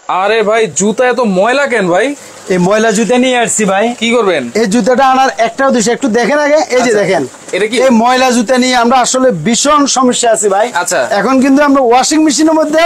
আরে ভাই জুতা এত ময়লা কেন ভাই? এই ময়লা জুতা নিয়ে আসছি ভাই। কি করবেন? এই জুতাটা আনার একটা উদ্দেশ্য, একটু দেখেন আগে। এই যে দেখেন, এটা কি? এই ময়লা জুতা নিয়ে আমরা আসলে ভীষণ সমস্যা আছি ভাই। আচ্ছা, এখন কিন্তু আমরা ওয়াশিং মেশিনের মধ্যে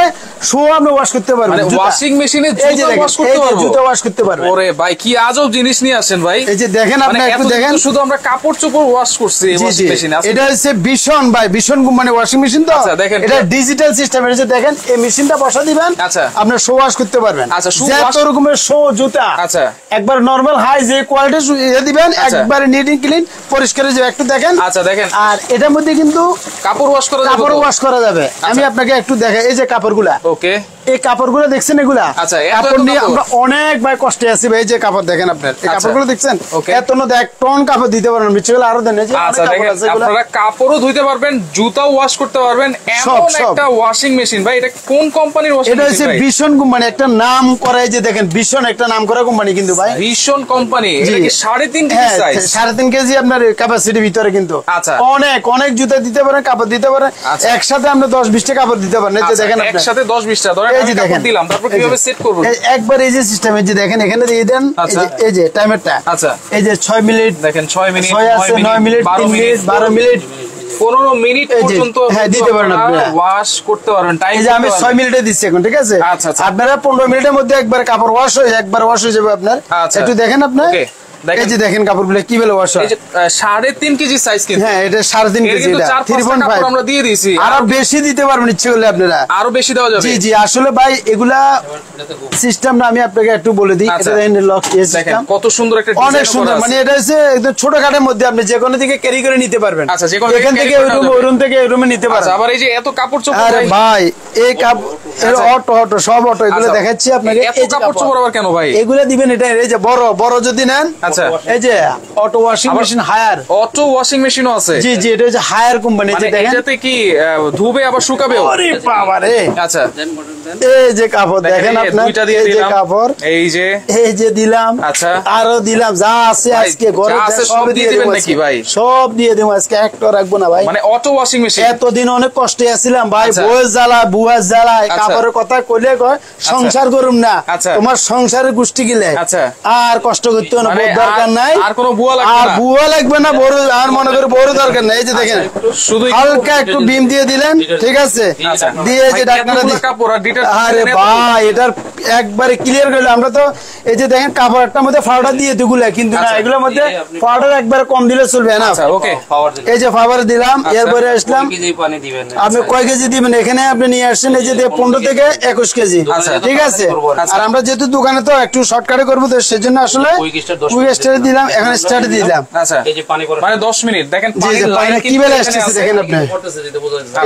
শো আমরা ওয়াশ করতে পারবো, মানে ওয়াশিং মেশিনে জুতা ওয়াশ করতে পারবো, জুতা ওয়াশ করতে পারবো। ওরে ভাই কি আজব জিনিস নিয়ে আসেন ভাই। এই যে দেখেন, আপনি একটু দেখেন, শুধু আমরা কাপড় চোপড় ওয়াশ করছি ওয়াশিং মেশিনে। এটা হচ্ছে ভীষণ ভাই, ভীষণ কোম্পানি ওয়াশিং মেশিন তো। আচ্ছা দেখেন, এটা ডিজিটাল সিস্টেম। এই যে দেখেন, এই মেশিনটা বসা দিবেন, আচ্ছা আপনি শো ওয়াশ করতে পারবেন। আচ্ছা, যত রকমের শো জুতা, আচ্ছা একবার নরমাল হাই যে কোয়ালিটি দিবেন, একবারে নিট এন্ড ক্লিন পরিষ্কার হয়ে যাবে। একটু দেখেন। আচ্ছা দেখেন, আর এটার মধ্যে কিন্তু কাপড় ওয়াশ করা যাবে, কাপড় ওয়াশ করা যাবে। আমি আপনাকে একটু দেখাই, এই যে কাপড়গুলা, ওকে, এই কাপড়গুলো দেখছেন এগুলা? আচ্ছা, কাপড় নিয়ে আমরা অনেক ভাই কষ্টে আছি ভাই। এই যে কাপড় দেখেন, আপনার এই কাপড়গুলো দেখছেন, এত না এক টন কাপড় দিতে পারবেন, মিচগুলো আরো দেন। আচ্ছা দেখেন, আপনারা কাপড়ও ধুইতে পারবেন, জুতাও ওয়াশ করতে পারবেন, এমন একটা ওয়াশিং মেশিন ভাই। এটা কোন কোম্পানির ওয়াশিং মেশিন? এটা হচ্ছে ভীষণ কোম্পানি, একটা নাম করা। এই যে দেখেন, ভীষণ একটা নাম করা কোম্পানি কিন্তু ভাই, ভীষণ কোম্পানি। এটা কি 3.5 কেজি সাইজ? 3.5 কেজি আপনার ক্যাপাসিটি ভিতরে কিন্তু। আচ্ছা, অনেক অনেক জুতা দিতে পারেন, কাপড় দিতে পারেন, একসাথে আমরা 10-20টা কাপড় দিতে পারেন। এই যে দেখেন, একসাথে 10-20টা ধরেন আমি কাপড় দিলাম, তারপর কিভাবে সেট করব? একবার এই যে সিস্টেম, এই যে দেখেন, এখানে দিয়ে দেন, এই যে টাইমারটা। আচ্ছা, এই যে 6 মিনিট দেখেন, 6 মিনিট, 6 আছে, 9 মিনিট, 3 মিনিট, 12 মিনিট, 15 মিনিট পর্যন্ত দিতে পারেন, আপনারা ওয়াশ করতে পারবেন। টাইম এই যে আমি 6 মিনিটে দিচ্ছি এখন, ঠিক আছে? আপনারা 15 মিনিটের মধ্যে একবার কাপড় ওয়াশ হয়ে একবার ওয়াশ হয়ে যাবে আপনার। একটু দেখেন আপনার, এই যে দেখেন কাপড়গুলো কি বেলা ওয়াশ হয়। এই যে 3.5 কেজি সাইজ কিন্তু। হ্যাঁ, এটা 3.5 কেজি, এটা 3.5 আমরা দিয়ে দিয়েছি। আরো বেশি দিতে পারবেন ইচ্ছে করলে আপনারা, আরো বেশি দেওয়া যাবে। জি জি, আসলে ভাই এগুলা সিস্টেম না, আমি আপনাকে একটু বলে দিই। এটা দেখেন লক সিস্টেম, কত সুন্দর একটা ডিজাইন, অনেক সুন্দর। মানে এটা হচ্ছে একদম ছোটখাটের মধ্যে আপনি যে কোনো দিকে ক্যারি করে নিতে পারবেন। আচ্ছা, যে কোনো এখান থেকে ওই রুম থেকে এই রুমে নিতে পারবেন। আচ্ছা, আবার এই যে এত কাপড় চোপড়, আরে ভাই এই কাপড় অটো অটো সব অটো, এগুলো দেখাচ্ছি আপনাকে। এই কাপড় চোপড় আবার কেন ভাই? এগুলা দিবেন, এটা এই যে বড় বড় যদি নেন। আচ্ছা, এই যে auto washing machine Haier, auto washing মেশিনও আছে। জি জি, এটা হচ্ছে হায়ার কোম্পানি। যে দেখেন, এটাতে কি ধুবে আবার শুকাবে? আরে বাবা রে। আচ্ছা, এই যে কাপড় দেখেন আপনার, এই যে কাপড়, এই যে দিলাম। আচ্ছা, আরো দিলাম, যা আছে আজকে ঘরে সব দিয়ে দিবেন নাকি ভাই? সব দিয়ে দেবো আজকে, একটা রাখবো না ভাই। মানে অটো ওয়াশিং মেশিন। এতদিন অনেক কষ্টে আছিলাম ভাই, বউয়ের জ্বালা বুয়ার জ্বালায় কাপড়ের কথা কইলে কয় সংসার করুম না, তোমার সংসারের গোষ্ঠী গিলে আর কষ্ট করতে না, বউর দরকার নাই, আর কোনো বুয়া লাগবে না, আর বুয়া লাগবে না, বড় আর মনে করে বড় দরকার নাই। এই যে দেখেন, শুধু হালকা একটু বিম দিয়ে দিলেন, ঠিক আছে? দিয়ে যে ডাকনাটা দিয়ে, আরে ভাই এটার একবারে ক্লিয়ার করলে আমরা তো। এই যে দেখেন, কাপড়টার মধ্যে পাউডার দিয়ে দুগুলা, কিন্তু না, এগুলোর মধ্যে পাউডার একবারে কম দিলে চলবে না। ওকে, এই যে পাউডার দিলাম, এরপরে আসলাম, আপনি কয় কেজি দিবেন এখানে আপনি নিয়ে আসছেন? এই যে 15 থেকে 21 কেজি, ঠিক আছে? আর আমরা যেহেতু দোকানে তো একটু শর্টকাটে করবো, তো সেজন্য আসলে কুইক স্টারে দিলাম, এখন স্টার্ট দিলাম। আচ্ছা, মানে 10 মিনিট। দেখেন পানিটা কি বেলা আসতেছে, দেখেন আপনি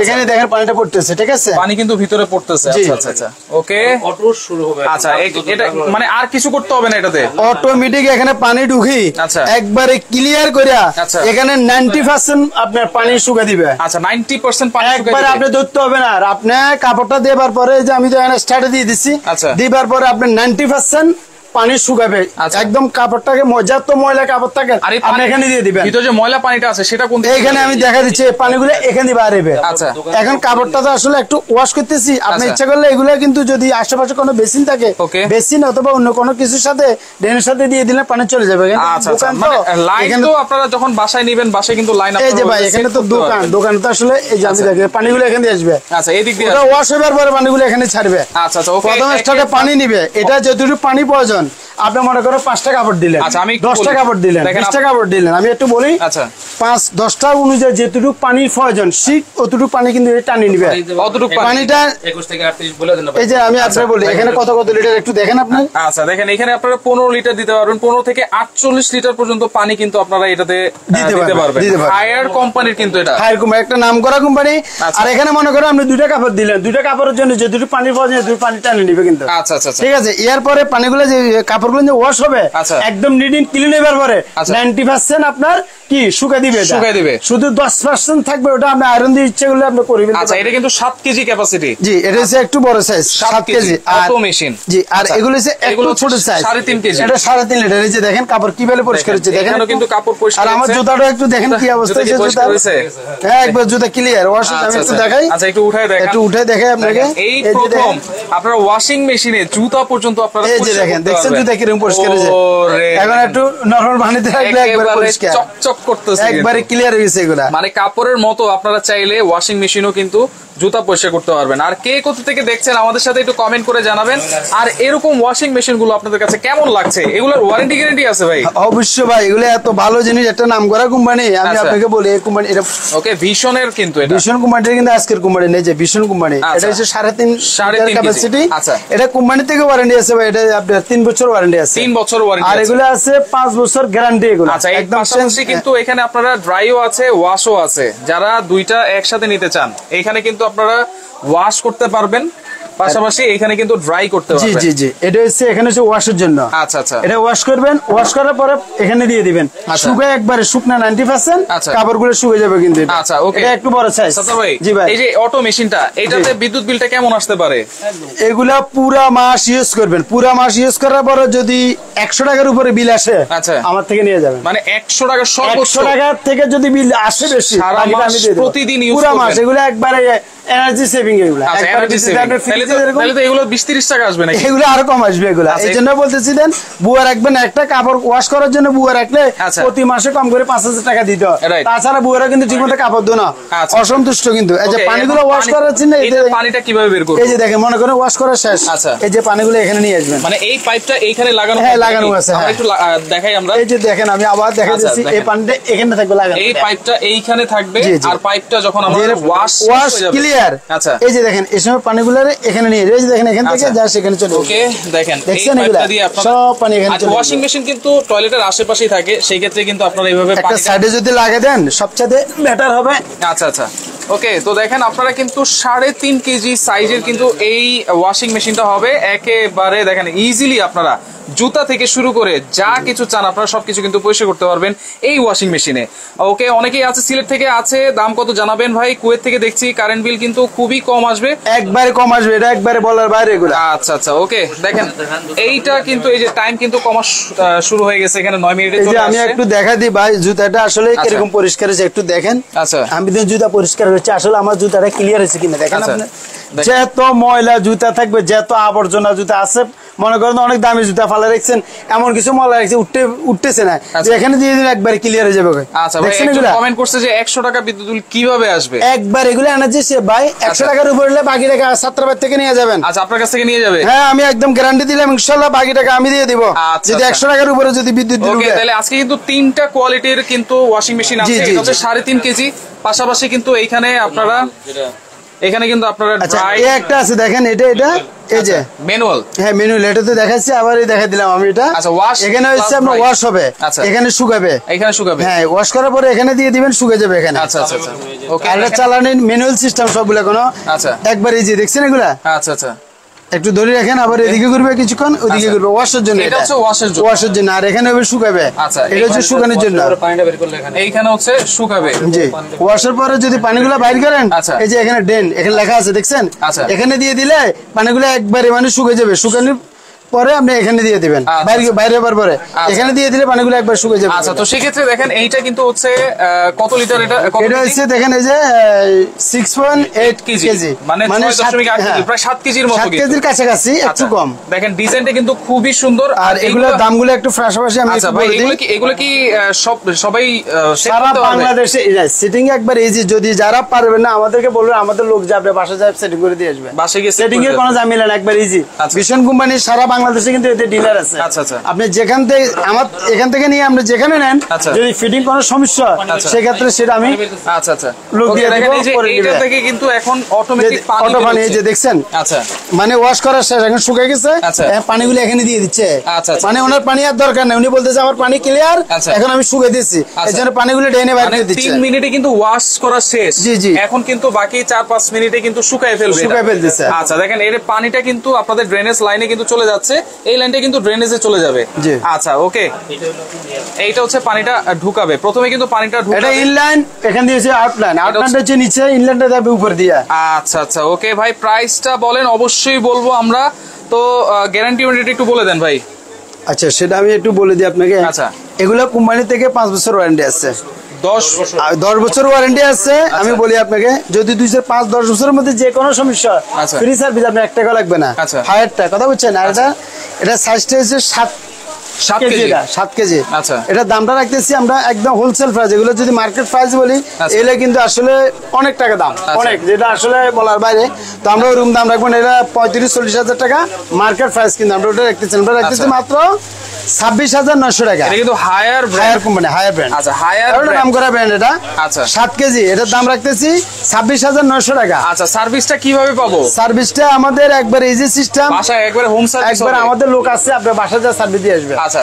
এখানে দেখেন পানিটা পড়তেছে, ঠিক আছে? পানি কিন্তু ভিতরে পড়তেছে। আচ্ছা আচ্ছা, ওকে, অটো শুরু হবে। আচ্ছা, এটা মানে আর কিছু করতে হবে না, এটাতে অটোমেটিক এখানে পানি ঢুকি একবারে ক্লিয়ার করে এখানে 90% আপনার পানি শুকা দিবে। আচ্ছা, 90% পানি শুকা দিবে, একবার আপনি ধরতে হবে না। আর আপনি কাপড়টা দেবার পরে, যে আমি তো এখানে স্টার্টে দিয়ে দিচ্ছি, দিবার পরে আপনি 90% পানি শুকাবে একদম। কাপড়টাকে যত ময়লা কাপড় থাকে আপনি এখানে দিয়ে দিবেন। ভিতরে যে ময়লা পানিটা আছে সেটা কোন? এখানে আমি দেখা দিচ্ছি, পানিগুলো এখানে বাড়বে। আচ্ছা, এখন কাপড়টা তো আসলে একটু ওয়াশ করতেছি, আপনি ইচ্ছা করলে এগুলো কিন্তু যদি আশেপাশে কোনো বেসিন থাকে, বেসিন অথবা অন্য কোনো কিছুর সাথে ড্রেনের সাথে দিয়ে দিলে পানি চলে যাবে। লাইন তো আপনারা যখন বাসায় নেবেন, বাসায় কিন্তু লাইন, এই যে ভাই এখানে তো দোকান তো আসলে এই যে আমি দেখি পানিগুলো এখানে আসবে। আচ্ছা, এই দিক দিয়ে ওয়াশ হবার পরে পানিগুলো এখানে ছাড়বে। আচ্ছা আচ্ছা, প্রথমে স্টার্টে পানি নিবে, এটা যতটুকু পানি প্রয়োজন। আপনি মনে করো 5টা কাপড় দিলেন, 10টা কাপড় দিলেন, 20টা কাপড় দিলেন, আমি একটু বলি। আচ্ছা, 5-10টা অনুযায়ী যেটুকু পানির প্রয়োজন ঠিক অতটুকু পানি কিন্তু টানিয়ে নিবে। অতটুকু পানিটা 21 থেকে 38 বলে দেন। এই যে আমি আপনাকে বলি, এখানে কত কত লিটার একটু দেখেন আপনি। আচ্ছা, দেখেন এখানে আপনারা 15 লিটার দিতে পারবেন, 15 থেকে 48 লিটার পর্যন্ত পানি কিন্তু আপনারা এটাতে দিতে পারবেন। হায়ার কোম্পানির কিন্তু এটা, হায়ার কোম্পানি, একটা নামকরা কোম্পানি। আর এখানে মনে করো আপনি 2টা কাপড় দিলেন, 2টা কাপড়ের জন্য যেটুকু পানি প্রয়োজন, যেটুকু পানি টানিয়ে নিবে কিন্তু। আচ্ছা আচ্ছা, ঠিক আছে। এরপরে পানিগুলো যে কাপড় কাপড়গুলো যে ওয়াশ হবে একদম নিট এন্ড ক্লিন হবার পরে 90% আপনার কি শুকাই দিবে, শুধু 10% থাকবে ওটা আপনি আয়রন দিয়ে ইচ্ছে করলে আপনি করে ফেলতে। আচ্ছা, এটা কিন্তু 7 কেজি ক্যাপাসিটি। জি, এটা হচ্ছে একটু বড় সাইজ 7 কেজি অটো মেশিন। জি, আর এগুলো হচ্ছে একটু ছোট সাইজ 3.5 কেজি। এটা 3.5 লিটার। এই যে দেখেন কাপড় কিভাবে পরিষ্কার হচ্ছে, দেখেন এখানে কিন্তু কাপড় পরিষ্কার। আর আমার জুতাটা একটু দেখেন কি অবস্থা হয়েছে জুতা। হ্যাঁ, একবার জুতা ক্লিয়ার ওয়াশ। আমি একটু দেখাই। আচ্ছা, একটু উঠায় দেখান। একটু উঠায় দেখাই আপনাকে। এই প্রথম আপনারা ওয়াশিং মেশিনে জুতা পর্যন্ত আপনারা এই যে দেখেন, দেখছেন জুতা কিরকম পরিষ্কার হয়েছে। এখন একটু নরমাল পানিতে রাখলে একবার পরিষ্কার চকচক করতেছে, একবারে ক্লিয়ার হয়েছে এগুলা। মানে কাপড়ের মতো আপনারা চাইলে ওয়াশিং মেশিনও কিন্তু জুতা পরিষ্কার করতে পারবেন। আর কে কোথা থেকে দেখছেন আমাদের সাথে একটু কমেন্ট করে জানাবেন। আর এরকম ওয়াশিং মেশিন গুলো আপনাদের কাছে কেমন লাগছে? এগুলোর ওয়ারেন্টি গ্যারান্টি আছে ভাই? অবশ্যই ভাই, এগুলো এত ভালো জিনিস, একটা নাম করা কোম্পানি। আমি আপনাকে বলি এই কোম্পানি এটা ওকে ভিশনের, কিন্তু এটা ভিশন কোম্পানির কিন্তু আজকের কোম্পানি নেই, যে ভিশন কোম্পানি। এটা হচ্ছে 3.5 ক্যাপাসিটি। আচ্ছা, এটা কোম্পানি থেকে ওয়ারেন্টি আছে ভাই। এটা আপনার 3 বছর ওয়ারেন্টি আছে। 3 বছর ওয়ারেন্টি। আর এগুলো আছে 5 বছর গ্যারান্টি এগুলো। আচ্ছা, একদম পাশাপাশি কিন্তু এখানে আপনারা ড্রাইও আছে, ওয়াশও আছে। যারা দুইটা একসাথে নিতে চান এখানে কিন্তু আপনারা ওয়াশ করতে পারবেন, পাশাপাশি এখানে কিন্তু ড্রাই করতে পারবেন। জি জি জি, এটা হচ্ছে এখানে হচ্ছে ওয়াশের জন্য। আচ্ছা আচ্ছা, এটা ওয়াশ করবেন, ওয়াশ করার পরে এখানে দিয়ে দিবেন। শুকায় একবারে শুকনা 90%, কাপড়গুলো শুকিয়ে যাবে কিন্তু। আচ্ছা, ওকে, এটা একটু বড় সাইজ। আচ্ছা ভাই, জি ভাই, এই যে অটো মেশিনটা, এটাতে বিদ্যুৎ বিলটা কেমন আসতে পারে? এগুলা পুরা মাস ইউজ করবেন, পুরা মাস ইউজ করার পরে যদি 100 টাকার উপরে বিল আসে আমার থেকে নিয়ে যাবেন। মানে 100 টাকা, 100 টাকা থেকে যদি বিল আসে বেশি, প্রতিদিন ইউজ পুরা মাস এগুলো একবারে এনার্জি সেভিং। এগুলো তাহলে তো এগুলো 20-30 টাকা আসবে নাকি? এগুলো আরো কম আসবে এগুলো। এই জন্য বলতেছি দেন, বুয়া রাখবেন একটা কাপড় ওয়াশ করার জন্য। বুয়া রাখলে প্রতি মাসে কম করে 5,000 টাকা দিতে হয়। তাছাড়া বুয়ারা কিন্তু ঠিকমতো কাপড় দেয় না, অসন্তুষ্ট কিন্তু। এই যে পানিগুলো ওয়াশ করার জন্য, পানিটা কিভাবে বের করব? এই যে দেখেন, মনে করেন ওয়াশ করা শেষ, এই যে পানিগুলো এখানে নিয়ে আসবেন। মানে এই পাইপটা এইখানে লাগানো? হ্যাঁ, লাগানো আছে। আমরা একটু দেখাই আমরা। এই যে দেখেন, আমি আবার দেখাচ্ছি, এই পানিটা এখানে থাকবে লাগানো। এই পাইপটা এইখানে থাকবে, আর পাইপটা যখন আমরা ওয়াশ ক্লিয়ার। আচ্ছা, এই যে দেখেন, এই সময় পানিগুলো এখানে নিয়ে, এই যে দেখেন এখান থেকে যা সেখানে চলে। ওকে, দেখেন এই পাইপটা দিয়ে আপনারা সব পানি এখানে চলে। ওয়াশিং মেশিন কিন্তু টয়লেটের আশেপাশেই থাকে, সেই ক্ষেত্রে কিন্তু আপনারা এইভাবে একটা সাইডে যদি লাগিয়ে দেন সবচেয়ে বেটার হবে। আচ্ছা আচ্ছা, ওকে। তো দেখেন, আপনারা কিন্তু 3.5 কেজি সাইজের কিন্তু এই ওয়াশিং মেশিনটা হবে। একেবারে দেখেন ইজিলি আপনারা জুতা থেকে শুরু করে যা কিছু চান আপনারা সবকিছু কিন্তু পরিষ্কার করতে পারবেন এই ওয়াশিং মেশিনে। ওকে, অনেকেই আছে সিলেট থেকে আছে, দাম কত জানাবেন ভাই? কুয়েত থেকে দেখছি কারেন্ট বিল কিন্তু খুবই কম আসবে, একবারে কম আসবে, এটা একবারে বলার বাইরে এগুলো। আচ্ছা আচ্ছা, ওকে। দেখেন এইটা কিন্তু এই যে টাইম কিন্তু কমা শুরু হয়ে গেছে, এখানে 9 মিনিটে চলে আসছে। আমি একটু দেখা দিই ভাই জুতাটা আসলে কিরকম পরিষ্কার হয়েছে, একটু দেখেন। আচ্ছা, আমি তো জুতা পরিষ্কার হয়েছে, আসলে আমার জুতাটা ক্লিয়ার হয়েছে কিনা দেখেন আপনি। যত ময়লা জুতা থাকবে, যত আবর্জনা জুতা আছে, মনে করেন অনেক দামি জুতা ফালা রাখছেন, এমন কিছু ময়লা রাখছে উঠতেছে না, এখানে দিয়ে দিন একবার ক্লিয়ার হয়ে যাবে। আচ্ছা ভাই, একজন কমেন্ট করছে যে 100 টাকা বিদ্যুৎ বিল কিভাবে আসবে? একবার এগুলো এনার্জি সে ভাই 100 টাকার উপরে হলে বাকি টাকা ছাত্রবাদ থেকে নিয়ে যাবেন। আচ্ছা, আপনার কাছ থেকে নিয়ে যাবে? হ্যাঁ, আমি একদম গ্যারান্টি দিলাম, ইনশাআল্লাহ বাকি টাকা আমি দিয়ে দিব যদি 100 টাকার উপরে যদি বিদ্যুৎ বিল উঠে। তাহলে আজকে কিন্তু 3টা কোয়ালিটির কিন্তু ওয়াশিং মেশিন আছে। এটা হচ্ছে 3.5 কেজি। পাশাপাশি কিন্তু এইখানে আপনারা এখানে কিন্তু আপনারা ড্রাই একটা আছে, দেখেন এটা এই যে ম্যানুয়াল। হ্যাঁ, ম্যানুয়াল। এটা তো দেখাচ্ছি, আবার দেখা দিলাম আমি এটা। আচ্ছা, ওয়াশ এখানে হচ্ছে আপনার ওয়াশ হবে, এখানে শুকাবে, এখানে শুকাবে। হ্যাঁ, ওয়াশ করার পরে এখানে দিয়ে দিবেন, শুকিয়ে যাবে এখানে। আচ্ছা আচ্ছা আচ্ছা, ওকে। আর এটা চালানোর ম্যানুয়াল সিস্টেম সবগুলো কোনো। আচ্ছা, একবার এই যে দেখছেন এগুলা। আচ্ছা আচ্ছা, একটু ধরে রাখেন, আবার এদিকে ঘুরবে কিছুক্ষণ, ওদিকে ঘুরবে, ওয়াশের জন্য। এটা হচ্ছে ওয়াশের জন্য। আর এখানে হবে শুকাবে। আচ্ছা, এটা হচ্ছে শুকানোর জন্য। পানিটা বের করলে এখানে এইখানে হচ্ছে শুকাবে। জি, ওয়াশের পরে যদি পানিগুলো বাইর করেন, এই যে এখানে ড্রেন, এখানে লেখা আছে দেখছেন, এখানে দিয়ে দিলে পানিগুলো একবারে মানে শুকিয়ে যাবে। শুকানোর পরে আপনি এখানে দিয়ে দিবেন, বাইরে হবার পরে এখানে দিয়ে দিলে পানিগুলো একবার শুকিয়ে যাবে। আচ্ছা, তো সেক্ষেত্রে দেখেন এইটা কিন্তু হচ্ছে কত লিটার? এটা হচ্ছে দেখেন এই যে 6.8 কেজি, মানে 6.8 কেজি, প্রায় 7 কেজির মতো, 7 কেজির কাছাকাছি, একটু কম। দেখেন ডিজাইনটা কিন্তু খুবই সুন্দর। আর এগুলোর দামগুলো একটু পাশাপাশি আমি এগুলো কি সবাই সারা বাংলাদেশে সেটিং একবার ইজি। যদি যারা পারবেন না আমাদেরকে বলবেন, আমাদের লোক যাবে বাসা যাবে, সেটিং করে দিয়ে আসবে। বাসায় গিয়ে সেটিং এর কোনো ঝামেলা না, একবার ইজি। ভিশন কোম্পানির সারা বাংলাদেশে কিন্তু এতে ডিলার আছে। আচ্ছা আচ্ছা, আপনি যেখান থেকে এখান থেকে নিয়ে আপনি যেখানে নেন, যদি ফিটিং কোনো সমস্যা সেক্ষেত্রে সেটা আমি আচ্ছা আচ্ছা লোক দিয়ে দেব। এটা থেকে কিন্তু এখন অটোমেটিক পানি এই যে দেখছেন, আচ্ছা, মানে ওয়াশ করা শেষ, এখন শুকিয়ে গেছে, পানিগুলো এখানে দিয়ে দিচ্ছে। মানে ওনার পানি আর দরকার নেই, উনি বলতেছে আমার পানি ক্লিয়ার, এখন আমি শুকিয়ে দিচ্ছি, এজন্য পানিগুলো ডেনে বাইরে করে দিচ্ছে। 3 মিনিটে কিন্তু ওয়াশ করা শেষ। জি জি, এখন কিন্তু বাকি 4-5 মিনিটে কিন্তু শুকায় ফেলবে, শুকায় ফেলতেছে। আচ্ছা, দেখেন এর পানিটা কিন্তু আপনাদের ড্রেনেজ লাইনে কিন্তু চলে যাচ্ছে। আছে এই লাইনটা কিন্তু ড্রেনেজে চলে যাবে। আচ্ছা ওকে, এইটা হচ্ছে পানিটা ঢুকাবে প্রথমে, কিন্তু পানিটা এটা ইনলাইন, এখান দিয়ে আউটলাইন, আউটলাইনটা হচ্ছে নিচে, ইনলাইনটা যাবে উপর দিয়ে। আচ্ছা আচ্ছা ওকে ভাই, প্রাইসটা বলেন। অবশ্যই বলবো আমরা, তো গ্যারান্টি ওয়ারেন্টি একটু বলে দেন ভাই। আচ্ছা সেটা আমি একটু বলে দিই আপনাকে। আচ্ছা, এগুলো কোম্পানি থেকে 5 বছর ওয়ারেন্টি আছে, 10 বছর ওয়ারেন্টি আছে। আমি বলি আপনাকে, যদি 5-10 বছরের মধ্যে যে কোনো সমস্যা ফ্রি সার্ভিস, আপনি 1 টাকা লাগবে না। হায়ারটা কথা বলছেন। আর এটা সাইজটা হচ্ছে 7 কেজি। আচ্ছা, এটা দামটা রাখতেছি আমরা একদম হোলসেল প্রাইস। এগুলো যদি মার্কেট প্রাইস বলি এগুলো কিন্তু আসলে অনেক টাকা দাম, অনেক, যেটা আসলে বলার বাইরে। তো আমরা ওই রুম দাম রাখবো না, এটা 35-40 হাজার টাকা মার্কেট প্রাইস, কিন্তু আমরা ওটা রাখতেছি, আমরা রাখতেছি মাত্র 26,900 টাকা। এটা কিন্তু হায়ার কোম্পানি, হায়ার ব্র্যান্ড। আচ্ছা, হায়ার নাম করা ব্র্যান্ড এটা। আচ্ছা, 7 কেজি, এটার দাম রাখতেছি 26,900 টাকা। আচ্ছা, সার্ভিসটা কিভাবে পাবো? সার্ভিসটা আমাদের একবার ইজি সিস্টেম, বাসায় একবার হোম সার্ভিস, একবার আমাদের লোক আছে, আপনার বাসায় যা সার্ভিস দিয়ে আসবে। আচ্ছা,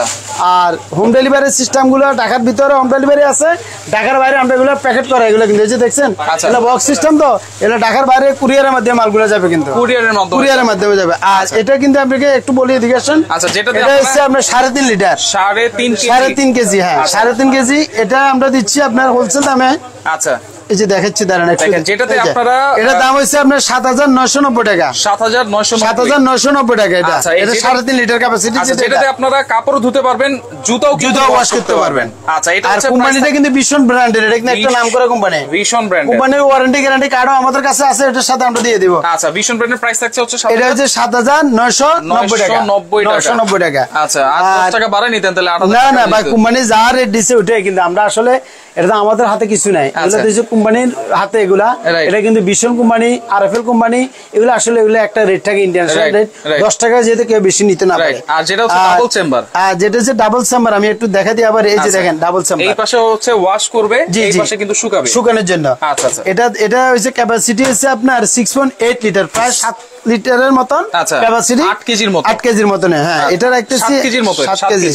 আর হোম ডেলিভারি সিস্টেম গুলো ঢাকার ভিতরে হোম ডেলিভারি আছে, ঢাকার বাইরে আমরা এগুলো প্যাকেট করা, এগুলো কিন্তু এই যে দেখছেন এটা বক্স সিস্টেম, তো এটা ঢাকার বাইরে কুরিয়ারের মাধ্যমে মালগুলো যাবে, কিন্তু কুরিয়ারের মাধ্যমে যাবে। আর এটা কিন্তু আপনাকে একটু বলি এদিকে আসেন। আচ্ছা, যেটা হচ্ছে আপনার 3.5 লিটার, 3.5 কেজি। হ্যাঁ, 3.5 কেজি। এটা আমরা দিচ্ছি আপনার হোলসেল দামে। আচ্ছা, এই যে দেখাচ্ছি, দাঁড়ান একটু, যেটাতে আপনারা, এটা দাম হচ্ছে আপনার 7,990 টাকা। 7,990 টাকা। এটা 3.5 লিটার ক্যাপাসিটি, যেটাতে আপনারা কাপড় ধুতে পারবেন, জুতাও ওয়াশ করতে পারবেন। আচ্ছা, এটা হচ্ছে কোম্পানিটা কিন্তু ভীষণ ব্র্যান্ডের, এটা কিন্তু একটা নাম করা কোম্পানি, ভীষণ ব্র্যান্ড। কোম্পানির ওয়ারেন্টি গ্যারান্টি কার্ডও আমাদের কাছে আছে, এটার সাথে আমরা দিয়ে দিব। আচ্ছা, ভীষণ ব্র্যান্ডের প্রাইস থাকছে হচ্ছে, এটা হচ্ছে 7,990 টাকা। 990 টাকা। আচ্ছা, আর 10 টাকা বাড়ায় নিতেন তাহলে? না না ভাই, কোম্পানি যা রেট দিছে ওটাই, কিন্তু আমরা আসলে এটা আমাদের হাতে কিছু নাই, এগুলো দিয়েছে কোম্পানির হাতে এগুলা। এটা কিন্তু ভীষণ কোম্পানি, আরএফএল কোম্পানি, এগুলো আসলে এগুলো একটা রেট থাকে, ইন্টারন্যাশনাল রেট, 10 টাকা যেতে কেউ বেশি নিতে না পারে। আর যেটা হচ্ছে ডাবল চেম্বার, আর যেটা হচ্ছে ডাবল চেম্বার, আমি একটু দেখা দিই আবার। এই যে দেখেন ডাবল চেম্বার, এই পাশে হচ্ছে ওয়াশ করবে, এই পাশে কিন্তু শুকাবে, শুকানোর জন্য। আচ্ছা আচ্ছা, এটা হচ্ছে ক্যাপাসিটি হচ্ছে আপনার 6.8 লিটার, প্রায় 7 লিটারের মতন ক্যাপাসিটি, 8 কেজির মতো, 8 কেজির মতন। হ্যাঁ, এটা রাখতেছি 7 কেজির মতো, 7 কেজি,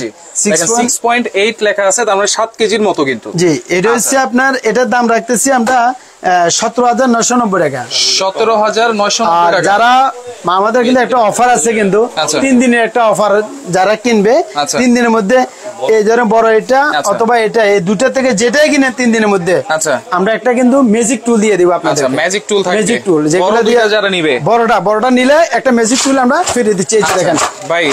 6.8 লেখা আছে, তার মানে 7 কেজির মতো কিন্তু। জি, এটা হচ্ছে আপনার, এটার দাম রাখতেছি আমরা 17,990 টাকা। 17,990 টাকা। যারা আমাদের কিন্তু একটা অফার আছে, কিন্তু 3 দিনের একটা অফার, যারা কিনবে 3 দিনের মধ্যে, এই ধরনের বড় এটা অথবা এটা, এই দুটো থেকে যেটাই কিনে 3 দিনের মধ্যে, আমরা একটা কিন্তু ম্যাজিক টুল দিয়ে দিব আপনাদের। ম্যাজিক টুল থাকবে, ম্যাজিক টুল, যেগুলো দিয়ে যারা নিবে, বড়টা নিলে একটা ম্যাজিক টুল আমরা ফিরে দিচ্ছি। এই দেখেন ভাই,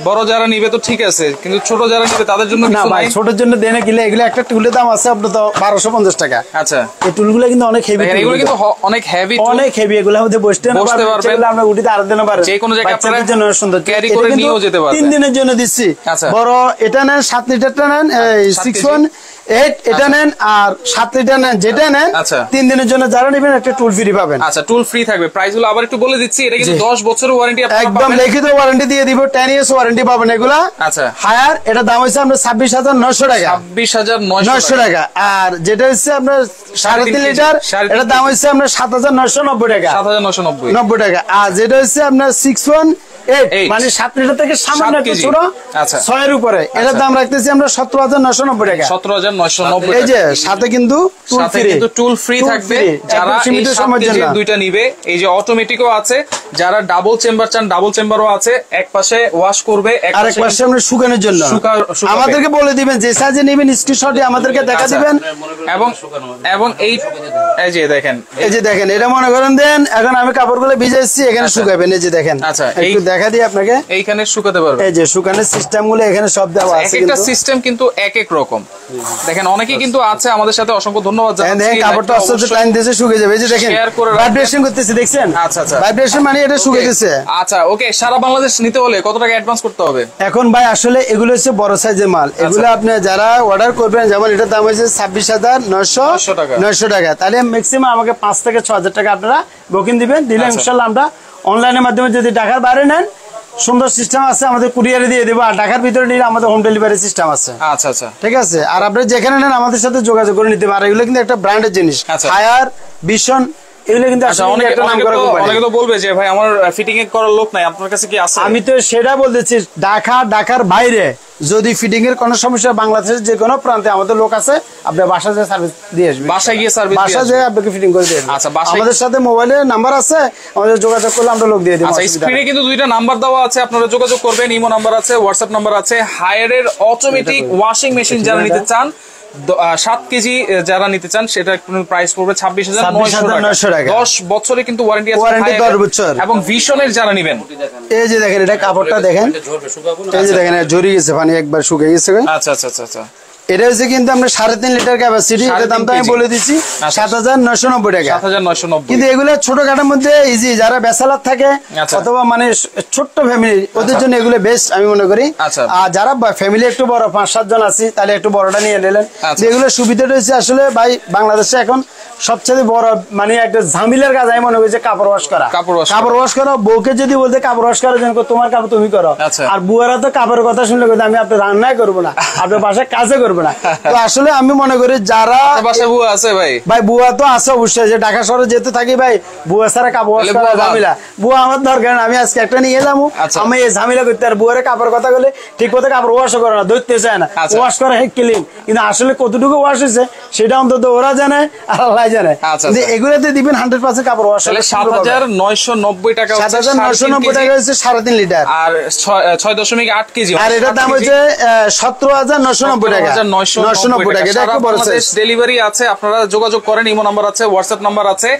বড় যারা নিবে তো ঠিক আছে, কিন্তু ছোট যারা নিবে তাদের জন্য কিছু নাই? ছোটর জন্য দেনে গেলে এগুলো একটা টুলের দাম আছে আপনার তো 1250 টাকা। আচ্ছা, এই টুলগুলো কিন্তু অনেক হেভি, এগুলো কিন্তু অনেক হেভি, অনেক হেভি। এগুলো আমাদের বসতে পারবেন, আমরা উঠিতে আর দিতে পারবেন, যে কোনো জায়গায় আপনাদের জন্য সুন্দর ক্যারি করে নিয়েও যেতে পারবেন। 3 দিনের জন্য দিচ্ছি। বড় এটা নেন 7 লিটারটা নেন, 6.8 এটা নেন, আর 7 লিটার নেন, যেটা নেন 3 দিনের জন্য যারা নেবেন একটা টুল ফ্রি পাবেন। আচ্ছা, টুল ফ্রি থাকবে। প্রাইসগুলো আবার একটু বলে দিচ্ছি, এটা কিন্তু 10 বছরের ওয়ারেন্টি, একদম লিখিত ওয়ারেন্টি দিয়ে দিব, 10 ইয়ার্স ওয়ারেন্টি পাবেন এগুলা। আচ্ছা, হায়ার, এটা দাম হচ্ছে আপনার 26,900 টাকা, 26,900 টাকা। আর যেটা হচ্ছে আপনার 3.5 লিটার, এটা দাম হচ্ছে আপনার 7,990 টাকা, 7,990 টাকা। আর যেটা হচ্ছে আপনার 6.8, মানে 7 লিটার থেকে সামান্য একটু ছোট, 6 এর উপরে, এটার দাম রাখতেছি আমরা 17,990 টাকা, 17,990 টাকা। এই যে সাথে কিন্তু টুল ফ্রি থাকবে, যারা সীমিত সময়ের জন্য দুইটা নিবে। এই যে অটোমেটিকও আছে, যারা ডাবল চেম্বার চান ডাবল চেম্বারও আছে, এক পাশে ওয়াশ করবে, আর এক পাশে আমরা শুকানোর জন্য। আমাদেরকে বলে দিবেন যে সাইজে নেবেন, স্ক্রিনশটে আমাদেরকে দেখা দিবেন। এবং এই যে দেখেন, এটা মনে করেন দেন, এখন আমি কাপড়গুলো ভিজাইছি, এখানে শুকাবেন। এই যে দেখেন, আচ্ছা একটু দেখা দিই আপনাকে, এইখানে শুকাতে পারবেন। এই যে শুকানোর সিস্টেম গুলো এখানে সব দেওয়া আছে, একটা সিস্টেম কিন্তু এক এক রকম। দেখেন অনেকেই কিন্তু আছে আমাদের সাথে, অসংখ্য ধন্যবাদ জানাচ্ছি। দেখেন কাপড়টা আস্তে আস্তে টাইম দিয়েছে, শুকিয়ে যাবে। এই যে দেখেন ভাইব্রেশন করতেছে, দেখছেন? আচ্ছা আচ্ছা, ভাইব্রেশন মানে এটা শুকিয়ে গেছে। আচ্ছা ওকে, সারা বাংলাদেশ নিতে হলে কত টাকা অ্যাডভান্স করতে হবে? এখন ভাই আসলে এগুলো হচ্ছে বড় সাইজের মাল, এগুলো আপনি যারা অর্ডার করবেন, যেমন এটার দাম হচ্ছে 26,900 টাকা, তাহলে ম্যাক্সিমাম আমাকে 5 থেকে 6,000 টাকা আপনারা বুকিং দিবেন। দিলে ইনশাআল্লাহ আমরা অনলাইনের মাধ্যমে, যদি ঢাকার বাইরে নেন সুন্দর সিস্টেম আছে, আমাদের কুরিয়ারে দিয়ে দেবো, আর ঢাকার ভিতরে নিলে আমাদের হোম ডেলিভারি সিস্টেম আছে। আচ্ছা আচ্ছা, ঠিক আছে। আর আপনি যেখানে নেন আমাদের সাথে যোগাযোগ করে নিতে পারেন। এগুলো কিন্তু একটা ব্র্যান্ডের জিনিস, হায়ার, ভীষণ এগুলো কিন্তু আসলে একটা নাম করা কোম্পানি। অনেকে তো বলবে যে ভাই আমার ফিটিং এর করার লোক নাই, আপনার কাছে কি আছে? আমি তো সেটা বলতেছি, ঢাকার বাইরে যদি ফিটিং এর কোনো সমস্যা, বাংলাদেশের যে কোনো প্রান্তে আমাদের লোক আছে, আপনি বাসায় যে সার্ভিস দিয়ে আসবেন, বাসায় গিয়ে সার্ভিস বাসায় যে আপনাকে ফিটিং করে দিয়ে আসবেন। আচ্ছা, আমাদের সাথে মোবাইলে নাম্বার আছে, আমাদের যোগাযোগ করলে আমরা লোক দিয়ে দেব। আচ্ছা, স্ক্রিনে কিন্তু দুইটা নাম্বার দেওয়া আছে, আপনারা যোগাযোগ করবেন। ইমো নাম্বার আছে, হোয়াটসঅ্যাপ নাম্বার আছে। হায়ারের অটোমেটিক ওয়াশিং মেশিন যারা নিতে চান, 7 কেজি যারা নিতে চান, সেটা প্রাইস পড়বে 26,900 টাকা। 10 বছরে কিন্তু ওয়ারেন্টি আছে, 10 বছর। এবং ভিশনের যারা নেবেন, এই যে দেখেন, এটা কাপড়টা দেখেন, এই যে দেখেন ঝরিয়ে গেছে, পানি একবার শুকিয়ে গেছে। আচ্ছা আচ্ছা আচ্ছা আচ্ছা, এটা হচ্ছে কিন্তু আমরা 3.5 লিটার ক্যাপাসিটি, এটার দাম তো আমি বলে দিচ্ছি 7,990 টাকা। 7,990। কিন্তু এগুলো ছোটখাটোর মধ্যে ইজি, যারা ব্যাচেলর থাকে অথবা মানে ছোট্ট ফ্যামিলি, ওদের জন্য এগুলো বেস্ট আমি মনে করি। আর যারা ফ্যামিলি একটু বড়, 5-7 জন আছি, তাহলে একটু বড়টা নিয়ে নিলেন। এগুলো সুবিধাটা হচ্ছে আসলে ভাই, বাংলাদেশে এখন সবচেয়ে বড় মানে একটা ঝামেলার কাজ আমি মনে করি যে কাপড় ওয়াশ করা। কাপড় ওয়াশ করা, বউকে যদি বলতে কাপড় ওয়াশ করার জন্য, তোমার কাপড় তুমি করো, আর বুয়ারা তো কাপড়ের কথা শুনলে আমি আপনার রান্নাই করবো না, আপনার বাসায় কাজে করবো না। তো আসলে আমি মনে করি যারা বাসায় বুয়া আছে ভাই বুয়া তো আছে অবশ্যই, যে ঢাকা শহরে যেতে থাকি ভাই, বুয়া ছাড়া কাপড় ওয়াশ করা ঝামেলা। বুয়া আমার দরকার, আমি আজকে একটা নিয়ে এলাম, আমি এই ঝামেলা করতে, আর বুয়ারে কাপড় কথা বলে ঠিক মতো কাপড় ওয়াশ করে না, ধরতে চায় না, ওয়াশ করা হে ক্লিন, কিন্তু আসলে কতটুকু ওয়াশ হয়েছে সেটা অন্তত ওরা জানে আর আল্লাহ জানে। এগুলোতে দিবেন 100% কাপড় ওয়াশ। 7,990 টাকা, 7,990 টাকা হচ্ছে 3.5 লিটার, আর 6.8 কেজি, আর এটার দাম হচ্ছে 17,990 টাকা। 990 টাকা, এটা একটু বড় সাইজ। ডেলিভারি আছে, আপনারা যোগাযোগ করেন। ইমো নাম্বার আছে, হোয়াটসঅ্যাপ নাম্বার আছে,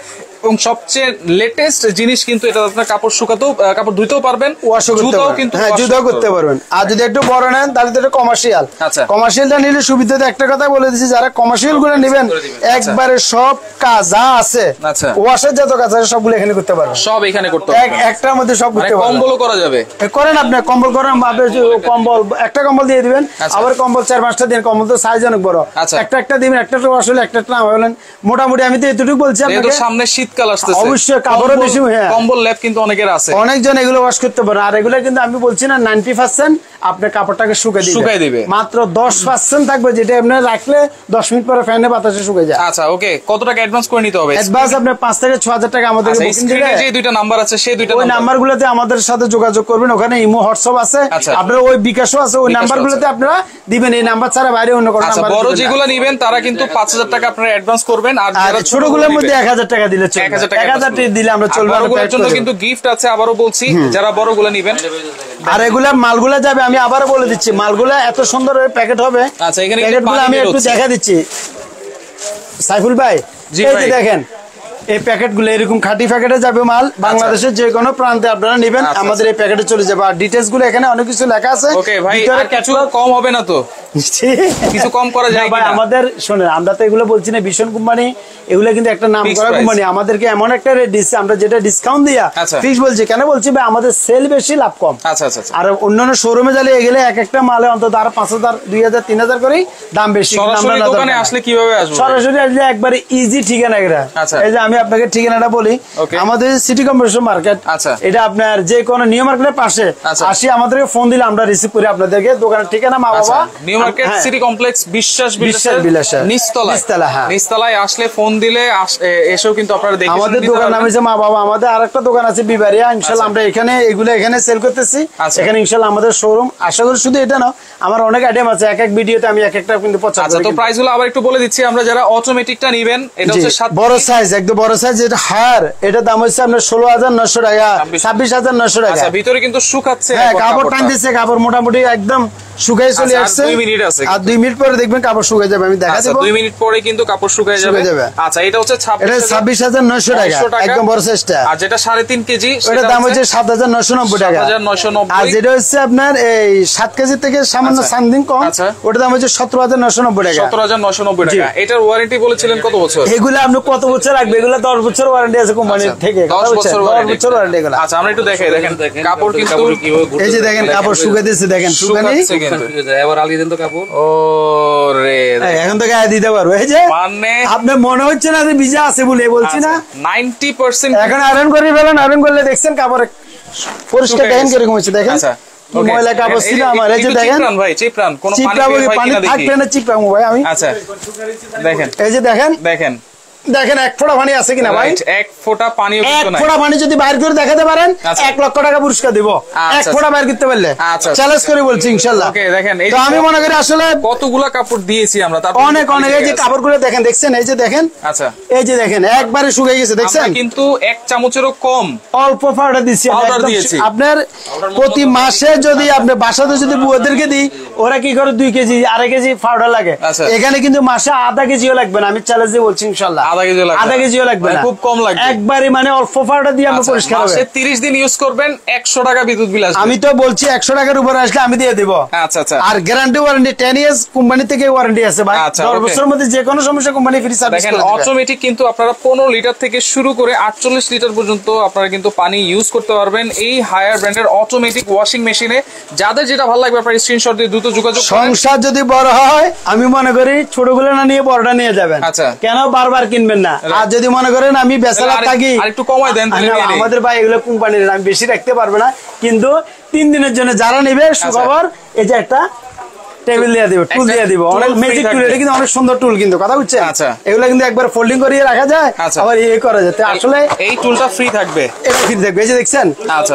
এবং সবচেয়ে লেটেস্ট জিনিস কিন্তু এটা, আপনার কাপড় শুকাতেও, কাপড় ধুইতেও পারবেন, জুতাও কিন্তু জুতাও করতে পারবেন। আর যদি একটু বড় নেন তাহলে তো এটা কমার্শিয়াল। কমার্শিয়ালটা নিলে সুবিধাতে একটা কথা বলে দিচ্ছি, যারা কমার্শিয়াল গুলো নেবেন, একবারে সব কাজ যা আছে, ওয়াশের যত কাজ আছে সবগুলো এখানে করতে পারবেন, সব এখানে করতে পারবেন, একটার মধ্যে সব করতে পারবেন। কম্বলও করা যাবে, করেন আপনি কম্বল করেন, কম্বল একটা কম্বল দিয়ে দিবেন, আবার কম্বল 4-5টা দিন, কম্বল তো সাইজ অনেক বড়, একটা দিবেন, একটা ওয়াশ হলে একটা না হলেন। মোটামুটি আমি তো এতটুকু বলছি আপনাকে, সামনে শীতকাল আসতেছে, অবশ্যই কাপড়ও বেশি, কম্বল ল্যাপ কিন্তু অনেকের আছে, অনেকজন এগুলো ওয়াশ করতে পারে। আর এগুলো কিন্তু আমি বলছি না 90% আপনার কাপড়টাকে শুকাই দিবে, মাত্র 10% থাকবে, যেটা আপনি রাখলে 10 মিনিট পরে ফ্যানে বাতাসে শুকিয়ে যায়। আচ্ছা, ওকে, কত টাকা অ্যাডভান্স করে নিতে হবে? অ্যাডভান্স আপনি 5 থেকে 6,000 টাকা আমাদের বুকিং দিলে, যে দুইটা নাম্বার আছে সেই দুইটা নাম্বারগুলোতে আমাদের সাথে যোগাযোগ করবেন। ওখানে ইমো, হোয়াটসঅ্যাপ আছে, আপনার ওই বিকাশও আছে, ওই নাম্বারগুলোতে আপনারা দিবেন। এই নাম্বার ছাড়া বাইরে অন্য কোনো নাম্বার, বড় যেগুলো নেবেন তারা কিন্তু 5,000 টাকা আপনারা অ্যাডভান্স করবেন, আর ছোটগুলোর মধ্যে 1,000 টাকা দিলে চলবে, 1,000 টাকা দিলে আমরা চলবে। বড়গুলোর জন্য কিন্তু গিফট আছে, আবারও বলছি, যারা বড়গুলো নেবেন। আর এগুলা মালগুলা যাবে, আমি আবারও বলে দিচ্ছি, মালগুলা এত সুন্দর প্যাকেট হবে। আচ্ছা, এখানে প্যাকেটগুলো আমি একটু দেখা দিচ্ছি সাইফুল ভাই, এই যে দেখেন এই প্যাকেটগুলো এরকম খাঁটি প্যাকেটে যাবে মাল, বাংলাদেশের যে কোনো প্রান্তে আপনারা নেবেন, আমাদের এই প্যাকেটে চলে যাবে। আর ডিটেইলস গুলো এখানে অনেক কিছু লেখা আছে। ওকে ভাই, আর কিছু কম হবে না তো? কিছু কম করা যায় ভাই? আমাদের শুনেন, আমরা তো এগুলো বলছি না ভীষণ কোম্পানি, এগুলো কিন্তু একটা নাম করা কোম্পানি, আমাদেরকে এমন একটা রেট দিচ্ছে, আমরা যেটা ডিসকাউন্ট দিয়া ফিক্স বলছি। কেন বলছি ভাই, আমাদের সেল বেশি, লাভ কম। আর অন্যান্য শোরুমে জ্বালিয়ে গেলে এক একটা মালে অন্তত আর 5,000, 2,000, 3,000 করেই দাম বেশি। দোকানে আসলে কিভাবে আসবে? সরাসরি আসলে একবারে ইজি ঠিকানা। এই যে আমি আপনাকে ঠিকানাটা বলি, আমাদের সিটি কর্পোরেশন মার্কেট, এটা আপনার যে কোনো নিউ মার্কেটের পাশে আসি, আমাদেরকে ফোন দিলে আমরা রিসিভ করি আপনাদেরকে। দোকানের ঠিকানা মা বাবা নিউ মার্কেট সিটি কমপ্লেক্স বিশ্বাস নিচতলায় আসলে ফোন দিলে এসেও কিন্তু আপনারা দেখে আমাদের দোকান নাম হচ্ছে মা বাবা। আমাদের আরেকটা দোকান আছে বিবারিয়া, ইনশাআল্লাহ আমরা এখানে এগুলো এখানে সেল করতেছি। এখানে ইনশাআল্লাহ আমাদের শোরুম। আশা করি শুধু এটা না, আমার অনেক আইটেম আছে, এক এক ভিডিওতে আমি এক একটা কিন্তু প্রচার করি। তো প্রাইসগুলো আবার একটু বলে দিচ্ছি, আমরা যারা অটোমেটিকটা নেবেন, এটা হচ্ছে বড় সাইজ, একদম বড় সাইজ, এটা হার, এটা দাম হচ্ছে আপনার 16,900 টাকা, 26,900 টাকা। আচ্ছা, ভিতরে কিন্তু শুকাচ্ছে, হ্যাঁ কাপড় টানতেছে, কাপড় মোটামুটি একদম শুকাই চলে আসছে। 2 মিনিট আছে, আর 2 মিনিট পরে দেখবেন কাপড় শুকিয়ে যাবে, আমি দেখা দেব। 2 মিনিট পরে কিন্তু কাপড় শুকিয়ে যাবে। আচ্ছা, এটা হচ্ছে 26,900 টাকা, একদম বড় সাইজটা। আর যেটা 3.5 কেজি, সেটার দাম হচ্ছে 7,990 টাকা। আর যেটা হচ্ছে আপনার এই 7 কেজি থেকে সামান্য সামথিং কম, ওটার দাম হচ্ছে 17,990 টাকা। 17,990 টাকা। এটার ওয়ারেন্টি বলেছিলেন কত বছর? এগুলো আপনি কত বছর রাখবে? এগুলো 10 বছর ওয়ারেন্টি আছে কোম্পানি থেকে। 10 বছর ওয়ারেন্টি এগুলো। আচ্ছা, আমরা একটু দেখাই, দেখেন কাপড় কিন্তু এই যে দেখেন কাপড় শুকাইতেছে, দেখেন শুকানি এবার আলিয়ে দেন তো কাপড়। ওরে, এখন তো গায়ে দিতে পারবো। এই যে মানে আপনার মনে হচ্ছে না যে ভিজা আছে বলে বলছি না, 90% এখন আয়রন করে ফেলেন, আয়রন করলে দেখছেন কাপড় পরিষ্কার দেখেন কিরকম হচ্ছে, দেখেন ময়লা কাপড় ছিল আমার। এই যে দেখেন ভাই, চিপরান কোন পানি থাকবে না, চিপরাম ভাই আমি। আচ্ছা, দেখেন এই যে দেখেন দেখেন দেখেন এক ফোঁটা পানি আছে কিনা ভাই, এক ফোঁটা পানি, এক ফোঁটা পানি যদি বাইর করে দেখাতে পারেন 1 লক্ষ টাকা পুরস্কার দিব। এক ফোঁটা বাইর করতে পারলে চ্যালেঞ্জ করে বলছি ইনশাআল্লাহ। ওকে দেখেন, তো আমি মনে করি আসলে কতগুলা কাপড় দিয়েছি আমরা, তারপর অনেক অনেক এই যে কাপড়গুলো দেখেন, দেখছেন এই যে দেখেন, আচ্ছা এই যে দেখেন একবারে শুকিয়ে গেছে, দেখছেন কিন্তু 1 চামচেরও কম অল্প পাউডার দিছি। আপনার প্রতি মাসে যদি আপনি বাসাতে যদি বুয়াদেরকে দিই, ওরা কি করে 2 কেজি 2.5 কেজি পাউডার লাগে, এখানে কিন্তু মাসে আধা কেজিও লাগবে না। আমি চ্যালেঞ্জ দিয়ে বলছি ইনশাআল্লাহ আধা কেজিও লাগবে না, খুব কম লাগবে, একবারে মানে অল্প পাউডার দিয়ে আমরা পরিষ্কার হবে। মাসে 30 দিন ইউজ করবেন, 100 টাকা বিদ্যুৎ বিল আসবে। আমি তো বলছি 100 টাকার উপরে আসলে আমি দিয়ে দেব। আচ্ছা আচ্ছা। আর গ্যারান্টি ওয়ারেন্টি 10 ইয়ার্স কোম্পানি থেকে ওয়ারেন্টি আছে ভাই, 10 বছরের মধ্যে যে কোনো সমস্যা কোম্পানি ফ্রি সার্ভিস করে দেবে। অটোমেটিক কিন্তু আপনারা 15 লিটার থেকে শুরু করে 48 লিটার পর্যন্ত আপনারা কিন্তু পানি ইউজ করতে পারবেন এই হায়ার ব্র্যান্ডের অটোমেটিক ওয়াশিং মেশিনে। যাদের যেটা ভালো লাগবে আপনারা স্ক্রিনশট দিয়ে দ্রুত যোগাযোগ করুন। সংসার যদি বড় হয়, আমি মনে করি ছোটগুলো না নিয়ে বড়টা নিয়ে যাবেন। আচ্ছা, কেন বারবার কিনবেন না? আর যদি মনে করেন আমি বেচারা থাকি, আরেকটু কমায় দেন। আমাদের ভাই এগুলো কোম্পানির, আমি বেশি রাখতে পারবো না, কিন্তু 3 দিনের জন্য যারা নেবে সুখবর, এই যে একটা টেবিল দিয়ে দিব, টুল দিয়ে দিব, অনেক ম্যাজিক টুল, এটা কিন্তু অনেক সুন্দর টুল কিন্তু, কথা বুঝছেন? আচ্ছা, এগুলো কিন্তু একবার ফোল্ডিং করিয়ে রাখা যায়, আবার ইয়ে করা যায়। আসলে এই টুলটা ফ্রি থাকবে, এটা ফ্রি থাকবে, এই যে দেখছেন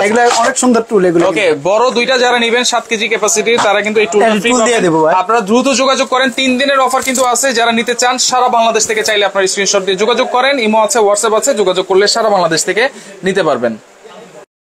এগুলো অনেক সুন্দর টুল এগুলো। ওকে, বড় দুইটা যারা নেবেন 7 কেজি ক্যাপাসিটি, তারা কিন্তু এই টুলটা ফ্রি দিয়ে দেব। আপনারা দ্রুত যোগাযোগ করেন, 3 দিনের অফার কিন্তু আছে। যারা নিতে চান সারা বাংলাদেশ থেকে চাইলে আপনারা স্ক্রিনশট দিয়ে যোগাযোগ করেন, ইমো আছে, হোয়াটসঅ্যাপ আছে, যোগাযোগ করলে সারা বাংলাদেশ থেকে নিতে পারবেন।